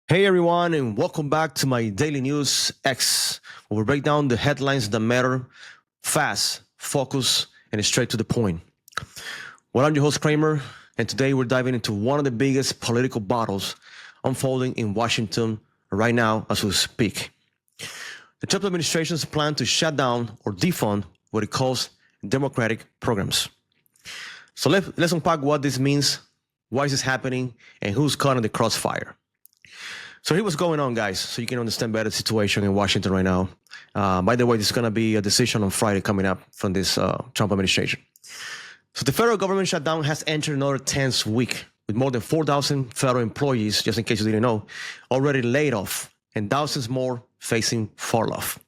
Hey everyone, and welcome back to my Daily News X, where we break down the headlines that matter fast, focus, and straight to the point. Well, I'm your host Kramer, and today we're diving into one of the biggest political battles unfolding in Washington right now as we speak. The Trump administration's plan to shut down or defund what it calls democratic programs. So let's unpack what this means, why is this happening, and who's caught in the crossfire. So here's what's going on, guys, so you can understand better the situation in Washington right now. By the way, there's going to be a decision on Friday coming up from this Trump administration. So the federal government shutdown has entered another tense week with more than 4,000 federal employees, just in case you didn't know, already laid off and thousands more facing fall-off.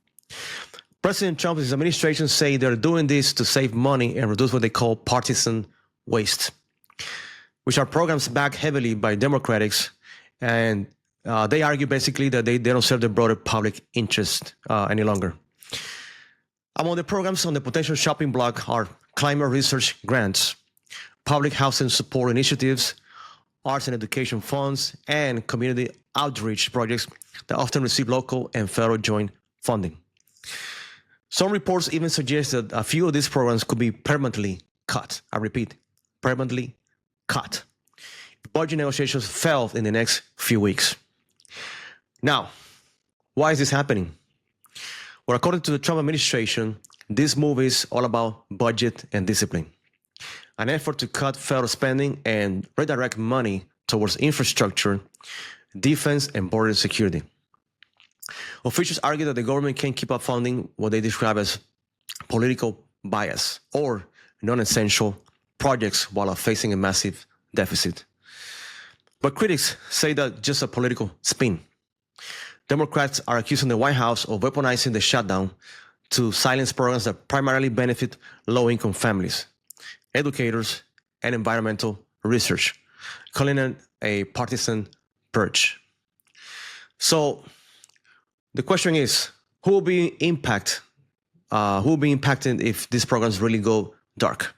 President Trump and his administration say they're doing this to save money and reduce what they call partisan waste, which are programs backed heavily by Democrats, and they argue basically that they don't serve the broader public interest any longer. Among the programs on the potential shopping block are climate research grants, public housing support initiatives, arts and education funds, and community outreach projects that often receive local and federal joint funding. Some reports even suggest that a few of these programs could be permanently cut. I repeat, permanently cut. Budget negotiations fail in the next few weeks. Now, why is this happening? Well, according to the Trump administration, this move is all about budget and discipline, an effort to cut federal spending and redirect money towards infrastructure, defense, and border security. Officials argue that the government can't keep up funding what they describe as political bias or non-essential projects while facing a massive deficit. But critics say that's just a political spin. Democrats are accusing the White House of weaponizing the shutdown to silence programs that primarily benefit low-income families, educators, and environmental research, calling it a partisan purge. So the question is, who will be impacted if these programs really go dark?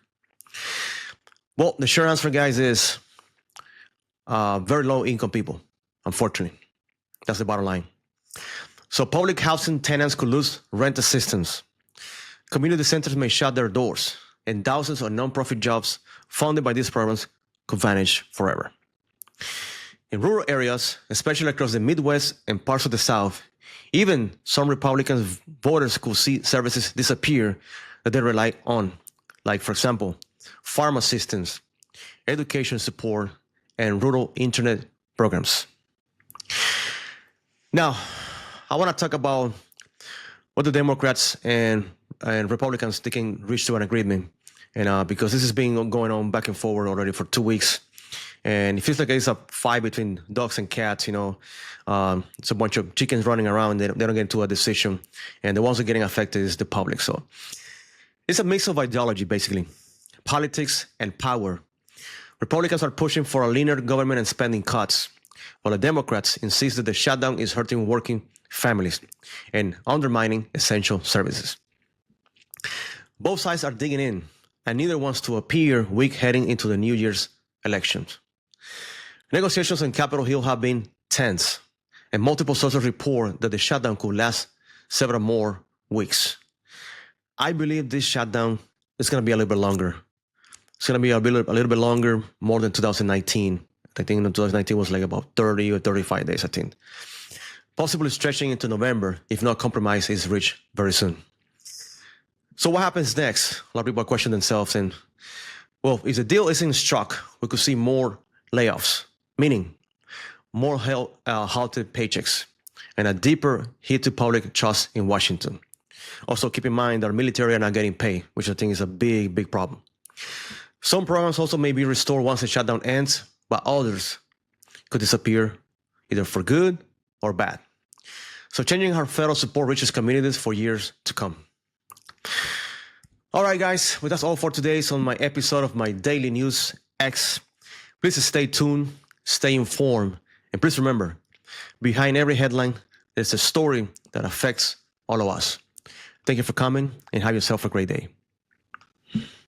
Well, the short answer, guys, is very low-income people, unfortunately. That's the bottom line. So public housing tenants could lose rent assistance. Community centers may shut their doors, and thousands of nonprofit jobs funded by these programs could vanish forever. In rural areas, especially across the Midwest and parts of the South, even some Republican voters could see services disappear that they rely on, like, for example, farm assistance, education support, and rural internet programs. Now, I want to talk about what the Democrats and Republicans they can reach to an agreement, and because this has been going on back and forward already for 2 weeks, and it feels like it's a fight between dogs and cats. It's a bunch of chickens running around. They don't get into a decision, and the ones that are getting affected is the public. So it's a mix of ideology, basically, politics and power. Republicans are pushing for a leaner government and spending cuts, while the Democrats insist that the shutdown is hurting working families and undermining essential services. Both sides are digging in, and neither wants to appear weak heading into the New Year's elections. Negotiations on Capitol Hill have been tense, and multiple sources report that the shutdown could last several more weeks. I believe this shutdown is going to be a little bit longer. It's going to be a little bit longer, more than 2019. I think 2019 was like about 30 or 35 days, I think. Possibly stretching into November if no compromise is reached very soon. So what happens next? A lot of people question themselves, and well, if the deal isn't struck, we could see more layoffs, meaning more halted paychecks and a deeper hit to public trust in Washington. Also, keep in mind that our military are not getting paid, which I think is a big, big problem. Some programs also may be restored once the shutdown ends, but others could disappear either for good or bad. So changing how federal support reaches communities for years to come. All right, guys, well, that's all for today. So on my episode of my Daily News X, please stay tuned, stay informed, and please remember, behind every headline, there's a story that affects all of us. Thank you for coming, and have yourself a great day.